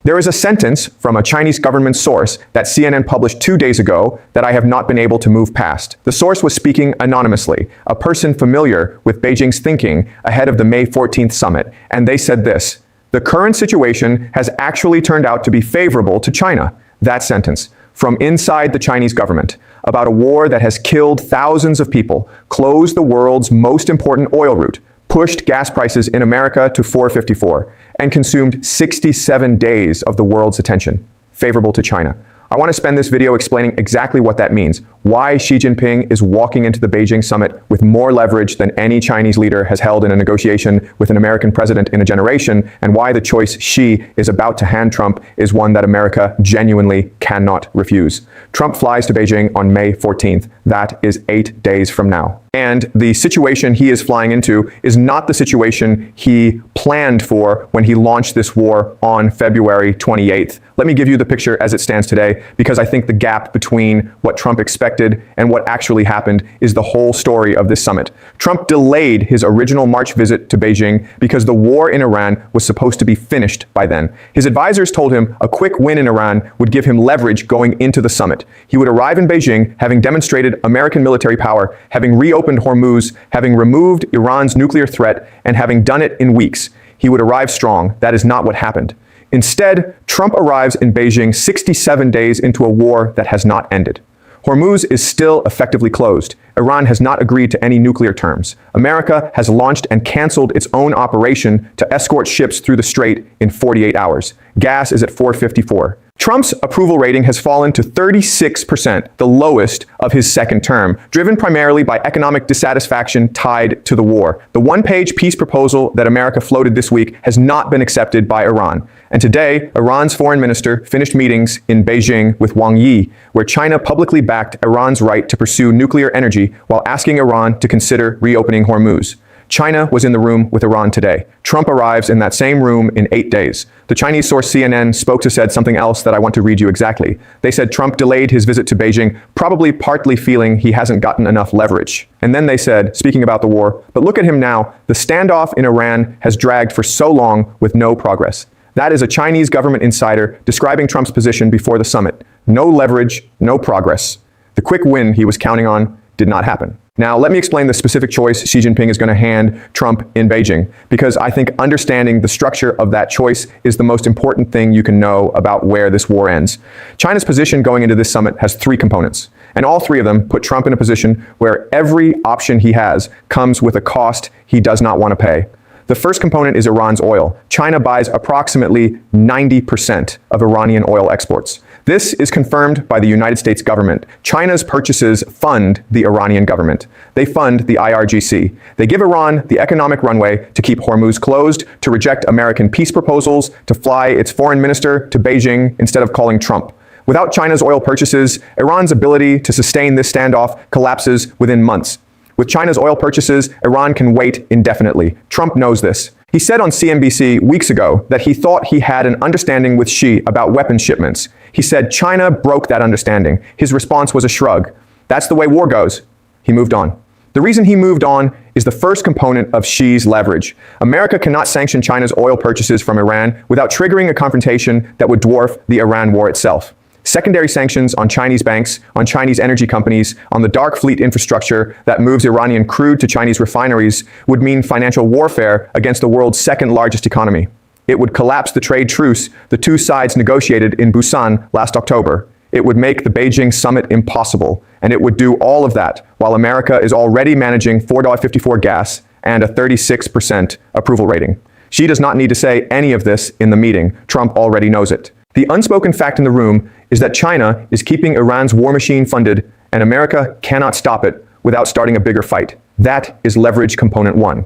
There is a sentence from a Chinese government source that CNN published 2 days ago that I have not been able to move past. The source was speaking anonymously, a person familiar with Beijing's thinking ahead of the May 14th summit, and they said this: "The current situation has actually turned out to be favorable to China." That sentence, from inside the Chinese government, about a war that has killed thousands of people, closed the world's most important oil route, pushed gas prices in America to $4.54, and consumed 67 days of the world's attention. Favorable to China. I want to spend this video explaining exactly what that means, why Xi Jinping is walking into the Beijing summit with more leverage than any Chinese leader has held in a negotiation with an American president in a generation, and why the choice Xi is about to hand Trump is one that America genuinely cannot refuse. Trump flies to Beijing on May 14th. That is 8 days from now. And the situation he is flying into is not the situation he planned for when he launched this war on February 28th. Let me give you the picture as it stands today, because I think the gap between what Trump expected and what actually happened is the whole story of this summit. Trump delayed his original March visit to Beijing because the war in Iran was supposed to be finished by then. His advisors told him a quick win in Iran would give him leverage going into the summit. He would arrive in Beijing having demonstrated American military power, having reopened Hormuz, having removed Iran's nuclear threat, and having done it in weeks. He would arrive strong. That is not what happened. Instead, Trump arrives in Beijing 67 days into a war that has not ended. Hormuz is still effectively closed. Iran has not agreed to any nuclear terms. America has launched and canceled its own operation to escort ships through the strait in 48 hours. Gas is at $4.54. Trump's approval rating has fallen to 36%, the lowest of his second term, driven primarily by economic dissatisfaction tied to the war. The one-page peace proposal that America floated this week has not been accepted by Iran. And today, Iran's foreign minister finished meetings in Beijing with Wang Yi, where China publicly backed Iran's right to pursue nuclear energy while asking Iran to consider reopening Hormuz. China was in the room with Iran today. Trump arrives in that same room in 8 days. The Chinese source CNN spoke to said something else that I want to read you exactly. They said Trump delayed his visit to Beijing, probably partly feeling he hasn't gotten enough leverage. And then they said, speaking about the war, but look at him now. The standoff in Iran has dragged for so long with no progress. That is a Chinese government insider describing Trump's position before the summit. No leverage, no progress. The quick win he was counting on did not happen. Now, let me explain the specific choice Xi Jinping is going to hand Trump in Beijing, because I think understanding the structure of that choice is the most important thing you can know about where this war ends. China's position going into this summit has 3 components, and all 3 of them put Trump in a position where every option he has comes with a cost he does not want to pay. The first component is Iran's oil. China buys approximately 90% of Iranian oil exports. This is confirmed by the United States government. China's purchases fund the Iranian government. They fund the IRGC. They give Iran the economic runway to keep Hormuz closed, to reject American peace proposals, to fly its foreign minister to Beijing instead of calling Trump. Without China's oil purchases, Iran's ability to sustain this standoff collapses within months. With China's oil purchases, Iran can wait indefinitely. Trump knows this. He said on CNBC weeks ago that he thought he had an understanding with Xi about weapons shipments. He said China broke that understanding. His response was a shrug. That's the way war goes. He moved on. The reason he moved on is the first component of Xi's leverage. America cannot sanction China's oil purchases from Iran without triggering a confrontation that would dwarf the Iran war itself. Secondary sanctions on Chinese banks, on Chinese energy companies, on the dark fleet infrastructure that moves Iranian crude to Chinese refineries would mean financial warfare against the world's second largest economy. It would collapse the trade truce the 2 sides negotiated in Busan last October. It would make the Beijing summit impossible, and it would do all of that while America is already managing $4.54 gas and a 36% approval rating. Xi does not need to say any of this in the meeting. Trump already knows it. The unspoken fact in the room is that China is keeping Iran's war machine funded, and America cannot stop it without starting a bigger fight. That is leverage component 1.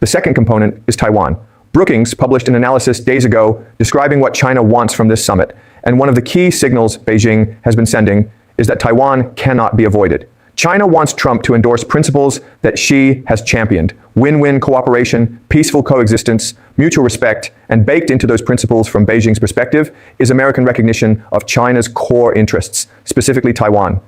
The second component is Taiwan. Brookings published an analysis days ago describing what China wants from this summit, and one of the key signals Beijing has been sending is that Taiwan cannot be avoided. China wants Trump to endorse principles that Xi has championed: win-win cooperation, peaceful coexistence, mutual respect, and baked into those principles from Beijing's perspective is American recognition of China's core interests, specifically Taiwan.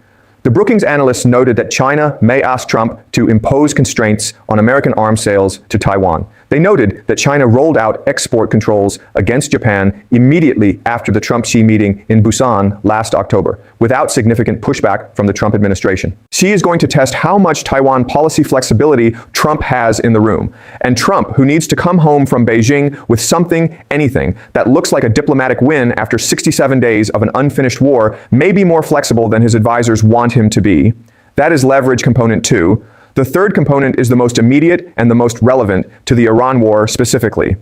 The Brookings analysts noted that China may ask Trump to impose constraints on American arms sales to Taiwan. They noted that China rolled out export controls against Japan immediately after the Trump-Xi meeting in Busan last October, without significant pushback from the Trump administration. Xi is going to test how much Taiwan policy flexibility Trump has in the room. And Trump, who needs to come home from Beijing with something, anything, that looks like a diplomatic win after 67 days of an unfinished war, may be more flexible than his advisors want him to be. That is leverage component 2. The third component is the most immediate and the most relevant to the Iran war specifically.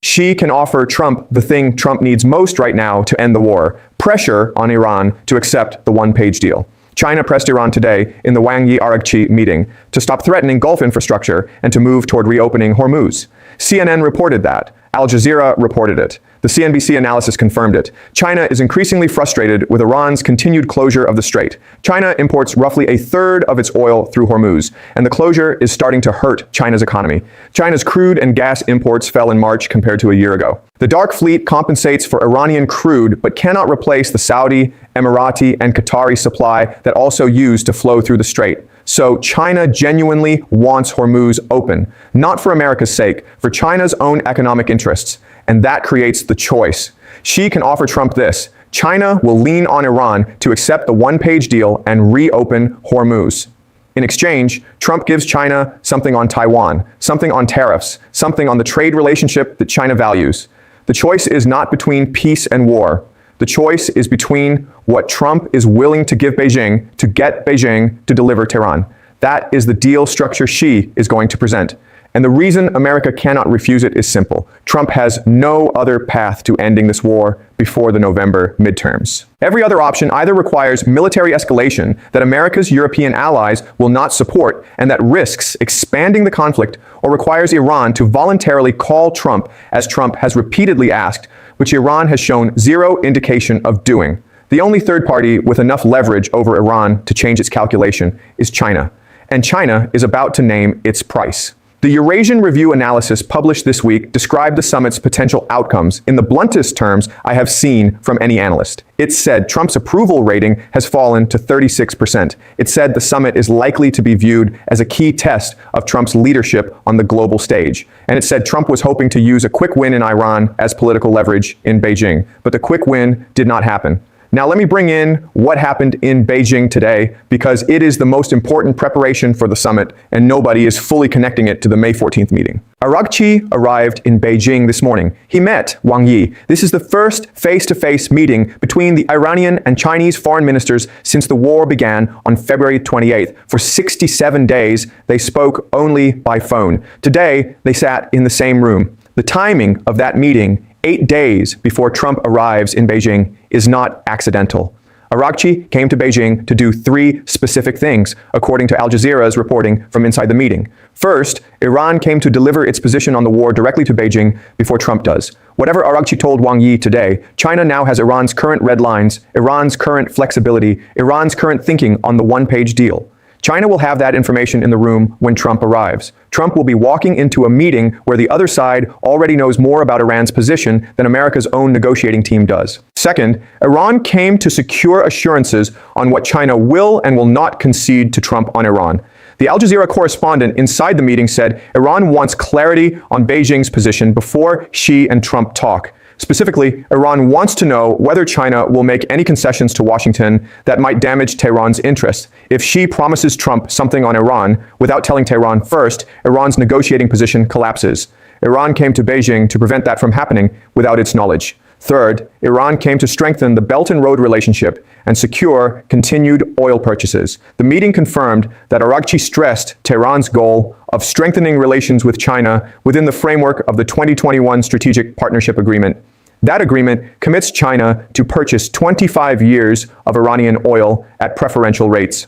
Xi can offer Trump the thing Trump needs most right now to end the war: pressure on Iran to accept the one-page deal. China pressed Iran today in the Wang Yi-Aragchi meeting to stop threatening Gulf infrastructure and to move toward reopening Hormuz. CNN reported that. Al Jazeera reported it. The CNBC analysis confirmed it. China is increasingly frustrated with Iran's continued closure of the strait. China imports roughly a third of its oil through Hormuz, and the closure is starting to hurt China's economy. China's crude and gas imports fell in March compared to a year ago. The Dark Fleet compensates for Iranian crude, but cannot replace the Saudi, Emirati, and Qatari supply that also use to flow through the strait. So China genuinely wants Hormuz open, not for America's sake, for China's own economic interests. And that creates the choice. Xi can offer Trump this: China will lean on Iran to accept the one-page deal and reopen Hormuz. In exchange, Trump gives China something on Taiwan, something on tariffs, something on the trade relationship that China values. The choice is not between peace and war. The choice is between what Trump is willing to give Beijing to get Beijing to deliver Tehran. That is the deal structure Xi is going to present. And the reason America cannot refuse it is simple. Trump has no other path to ending this war before the November midterms. Every other option either requires military escalation that America's European allies will not support and that risks expanding the conflict, or requires Iran to voluntarily call Trump, as Trump has repeatedly asked, which Iran has shown zero indication of doing. The only third party with enough leverage over Iran to change its calculation is China. And China is about to name its price. The Eurasian Review analysis published this week described the summit's potential outcomes in the bluntest terms I have seen from any analyst. It said Trump's approval rating has fallen to 36%. It said the summit is likely to be viewed as a key test of Trump's leadership on the global stage. And it said Trump was hoping to use a quick win in Iran as political leverage in Beijing. But the quick win did not happen. Now let me bring in what happened in Beijing today, because it is the most important preparation for the summit, and nobody is fully connecting it to the May 14th meeting. Aragchi arrived in Beijing this morning. He met Wang Yi. This is the first face-to-face meeting between the Iranian and Chinese foreign ministers since the war began on February 28th. For 67 days, they spoke only by phone. Today, they sat in the same room. The timing of that meeting, 8 days before Trump arrives in Beijing, is not accidental. Aragchi came to Beijing to do 3 specific things, according to Al Jazeera's reporting from inside the meeting. First, Iran came to deliver its position on the war directly to Beijing before Trump does. Whatever Aragchi told Wang Yi today, China now has Iran's current red lines, Iran's current flexibility, Iran's current thinking on the one-page deal. China will have that information in the room when Trump arrives. Trump will be walking into a meeting where the other side already knows more about Iran's position than America's own negotiating team does. Second, Iran came to secure assurances on what China will and will not concede to Trump on Iran. The Al Jazeera correspondent inside the meeting said Iran wants clarity on Beijing's position before Xi and Trump talk. Specifically, Iran wants to know whether China will make any concessions to Washington that might damage Tehran's interests. If Xi promises Trump something on Iran without telling Tehran first, Iran's negotiating position collapses. Iran came to Beijing to prevent that from happening without its knowledge. Third, Iran came to strengthen the Belt and Road relationship and secure continued oil purchases. The meeting confirmed that Aragchi stressed Tehran's goal of strengthening relations with China within the framework of the 2021 Strategic Partnership Agreement. That agreement commits China to purchase 25 years of Iranian oil at preferential rates.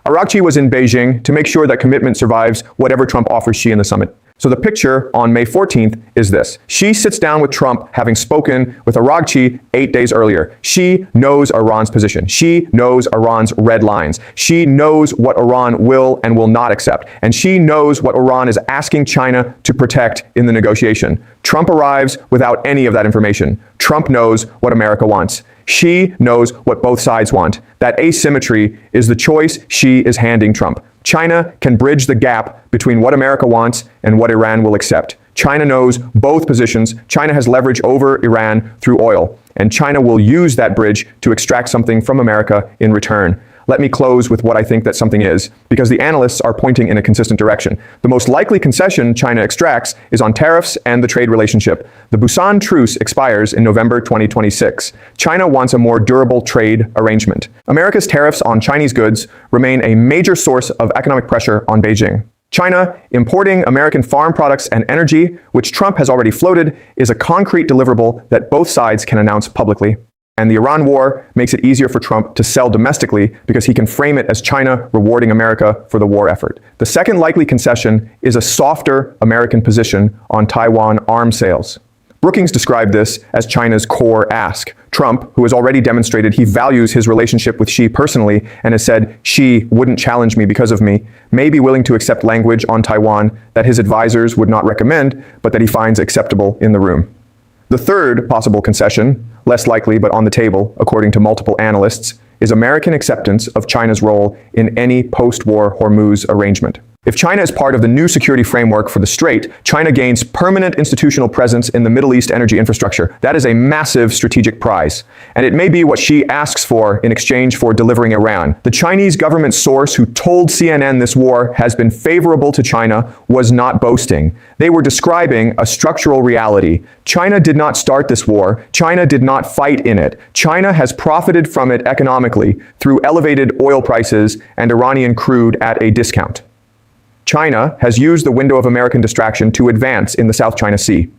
Aragchi was in Beijing to make sure that commitment survives whatever Trump offers Xi in the summit. So the picture on May 14th is this. Xi sits down with Trump, having spoken with Aragchi 8 days earlier. Xi knows Iran's position. Xi knows Iran's red lines. Xi knows what Iran will and will not accept. And Xi knows what Iran is asking China to protect in the negotiation. Trump arrives without any of that information. Trump knows what America wants. Xi knows what both sides want. That asymmetry is the choice Xi is handing Trump. China can bridge the gap between what America wants and what Iran will accept. China knows both positions. China has leverage over Iran through oil, and China will use that bridge to extract something from America in return. Let me close with what I think that something is, because the analysts are pointing in a consistent direction. The most likely concession China extracts is on tariffs and the trade relationship. The Busan truce expires in November 2026. China wants a more durable trade arrangement. America's tariffs on Chinese goods remain a major source of economic pressure on Beijing. China importing American farm products and energy, which Trump has already floated, is a concrete deliverable that both sides can announce publicly. And the Iran war makes it easier for Trump to sell domestically because he can frame it as China rewarding America for the war effort. The second likely concession is a softer American position on Taiwan arms sales. Brookings described this as China's core ask. Trump, who has already demonstrated he values his relationship with Xi personally and has said Xi wouldn't challenge me because of me, may be willing to accept language on Taiwan that his advisors would not recommend, but that he finds acceptable in the room. The third possible concession, less likely but on the table, according to multiple analysts, is American acceptance of China's role in any post-war Hormuz arrangement. If China is part of the new security framework for the Strait, China gains permanent institutional presence in the Middle East energy infrastructure. That is a massive strategic prize. And it may be what Xi asks for in exchange for delivering Iran. The Chinese government source who told CNN this war has been favorable to China was not boasting. They were describing a structural reality. China did not start this war. China did not fight in it. China has profited from it economically through elevated oil prices and Iranian crude at a discount. China has used the window of American distraction to advance in the South China Sea.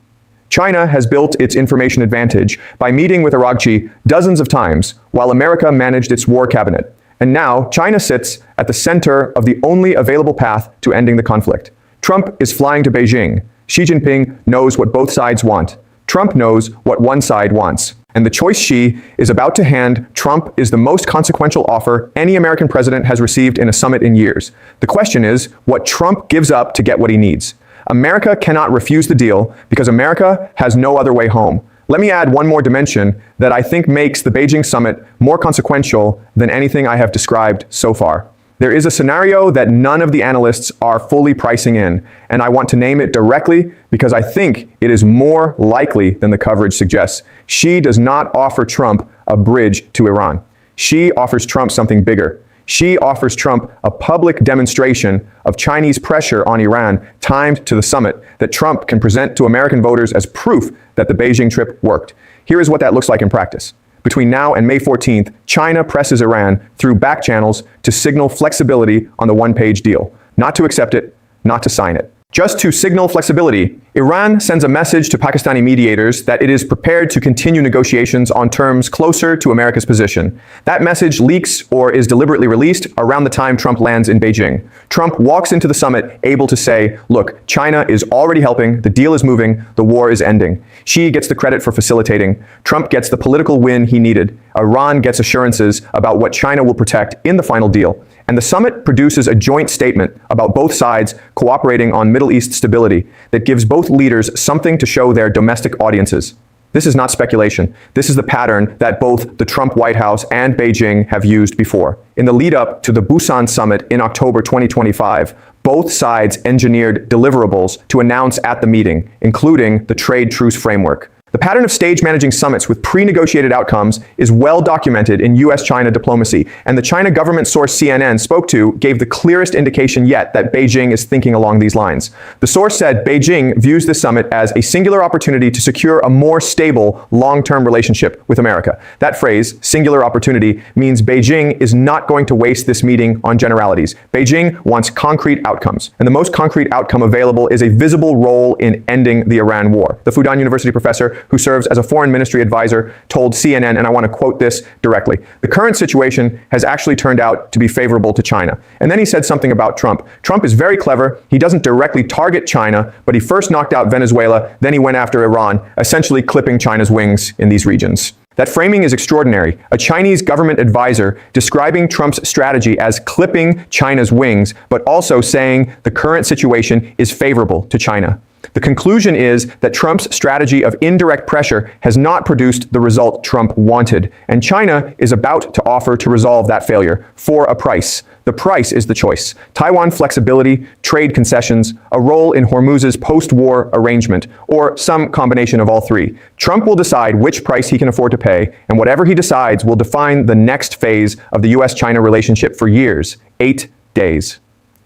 China has built its information advantage by meeting with Araghchi dozens of times while America managed its war cabinet. And now China sits at the center of the only available path to ending the conflict. Trump is flying to Beijing. Xi Jinping knows what both sides want. Trump knows what one side wants. And the choice Xi is about to hand Trump is the most consequential offer any American president has received in a summit in years. The question is what Trump gives up to get what he needs. America cannot refuse the deal because America has no other way home. Let me add one more dimension that I think makes the Beijing summit more consequential than anything I have described so far. There is a scenario that none of the analysts are fully pricing in, and I want to name it directly because I think it is more likely than the coverage suggests. Xi does not offer Trump a bridge to Iran. Xi offers Trump something bigger. Xi offers Trump a public demonstration of Chinese pressure on Iran timed to the summit that Trump can present to American voters as proof that the Beijing trip worked. Here is what that looks like in practice. Between now and May 14th, China presses Iran through back channels to signal flexibility on the one-page deal. Not to accept it, not to sign it. Just to signal flexibility, Iran sends a message to Pakistani mediators that it is prepared to continue negotiations on terms closer to America's position. That message leaks or is deliberately released around the time Trump lands in Beijing. Trump walks into the summit able to say, look, China is already helping, the deal is moving, the war is ending. Xi gets the credit for facilitating. Trump gets the political win he needed. Iran gets assurances about what China will protect in the final deal. And the summit produces a joint statement about both sides cooperating on Middle East stability that gives both leaders something to show their domestic audiences. This is not speculation. This is the pattern that both the Trump White House and Beijing have used before. In the lead up to the Busan summit in October 2025, both sides engineered deliverables to announce at the meeting, including the trade truce framework. The pattern of stage managing summits with pre-negotiated outcomes is well documented in US-China diplomacy, and the China government source CNN spoke to gave the clearest indication yet that Beijing is thinking along these lines. The source said Beijing views this summit as a singular opportunity to secure a more stable, long-term relationship with America. That phrase, singular opportunity, means Beijing is not going to waste this meeting on generalities. Beijing wants concrete outcomes, and the most concrete outcome available is a visible role in ending the Iran war. The Fudan University professor who serves as a foreign ministry advisor, told CNN, and I want to quote this directly, the current situation has actually turned out to be favorable to China. And then he said something about Trump. Trump is very clever. He doesn't directly target China, but he first knocked out Venezuela, then he went after Iran, essentially clipping China's wings in these regions. That framing is extraordinary. A Chinese government advisor describing Trump's strategy as clipping China's wings, but also saying the current situation is favorable to China. The conclusion is that Trump's strategy of indirect pressure has not produced the result Trump wanted, and China is about to offer to resolve that failure for a price. The price is the choice: Taiwan flexibility, trade concessions, a role in Hormuz's post-war arrangement, or some combination of all three. Trump will decide which price he can afford to pay, and whatever he decides will define the next phase of the US-China relationship for years: 8 days.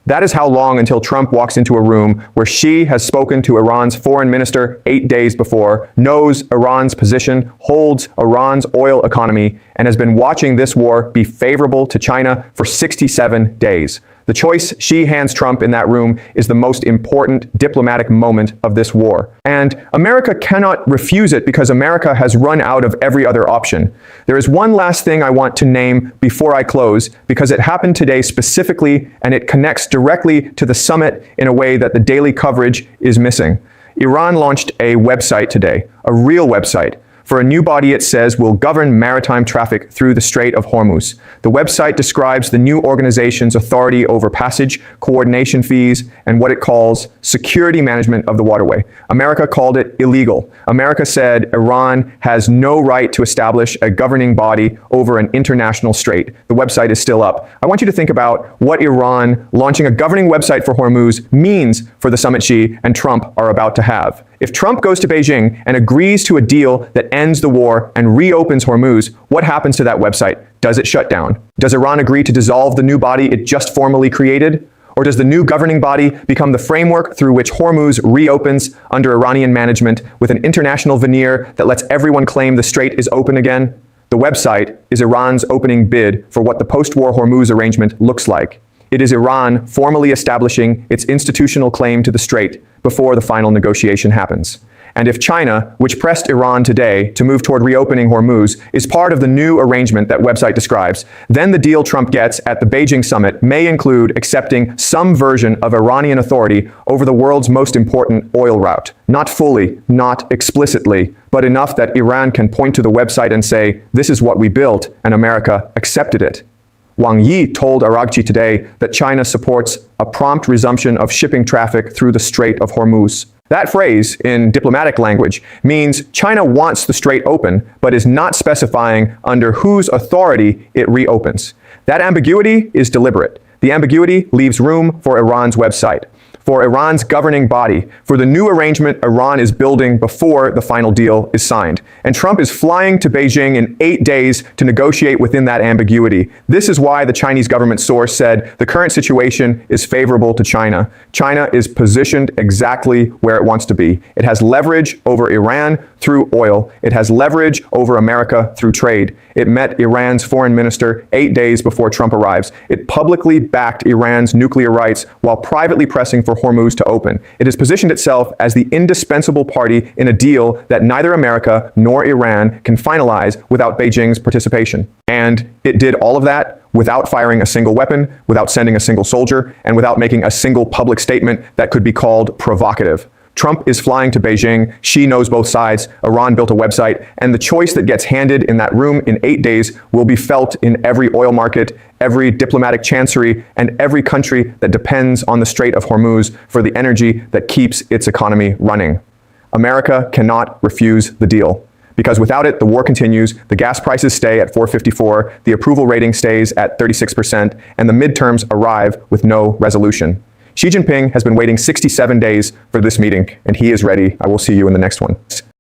That is how long until Trump walks into a room where Xi has spoken to Iran's foreign minister 8 days before, knows Iran's position, holds Iran's oil economy, and has been watching this war be favorable to China for 67 days. The choice Xi hands Trump in that room is the most important diplomatic moment of this war. And America cannot refuse it because America has run out of every other option. There is one last thing I want to name before I close, because it happened today specifically, and it connects directly to the summit in a way that the daily coverage is missing. Iran launched a website today, a real website, for a new body it says will govern maritime traffic through the Strait of Hormuz. The website describes the new organization's authority over passage, coordination fees, and what it calls security management of the waterway. America called it illegal. America said Iran has no right to establish a governing body over an international strait. The website is still up. I want you to think about what Iran launching a governing website for Hormuz means for the summit Xi and Trump are about to have. If Trump goes to Beijing and agrees to a deal that ends the war and reopens Hormuz, what happens to that website? Does it shut down? Does Iran agree to dissolve the new body it just formally created? Or does the new governing body become the framework through which Hormuz reopens under Iranian management with an international veneer that lets everyone claim the strait is open again? The website is Iran's opening bid for what the post-war Hormuz arrangement looks like. It is Iran formally establishing its institutional claim to the strait before the final negotiation happens. And if China, which pressed Iran today to move toward reopening Hormuz, is part of the new arrangement that website describes, then the deal Trump gets at the Beijing summit may include accepting some version of Iranian authority over the world's most important oil route. Not fully, not explicitly, but enough that Iran can point to the website and say, "This is what we built, and America accepted it." Wang Yi told Aragchi today that China supports a prompt resumption of shipping traffic through the Strait of Hormuz. That phrase, in diplomatic language, means China wants the strait open, but is not specifying under whose authority it reopens. That ambiguity is deliberate. The ambiguity leaves room for Iran's website, for Iran's governing body, for the new arrangement Iran is building before the final deal is signed. And Trump is flying to Beijing in 8 days to negotiate within that ambiguity. This is why the Chinese government source said the current situation is favorable to China. China is positioned exactly where it wants to be. It has leverage over Iran through oil. It has leverage over America through trade. It met Iran's foreign minister 8 days before Trump arrives. It publicly backed Iran's nuclear rights while privately pressing for Hormuz to open. It has positioned itself as the indispensable party in a deal that neither America nor Iran can finalize without Beijing's participation. And it did all of that without firing a single weapon, without sending a single soldier, and without making a single public statement that could be called provocative. Trump is flying to Beijing. Xi knows both sides. Iran built a website. And the choice that gets handed in that room in 8 days will be felt in every oil market, every diplomatic chancery, and every country that depends on the Strait of Hormuz for the energy that keeps its economy running. America cannot refuse the deal, because without it, the war continues, the gas prices stay at 454, the approval rating stays at 36%, and the midterms arrive with no resolution. Xi Jinping has been waiting 67 days for this meeting, and he is ready. I will see you in the next one.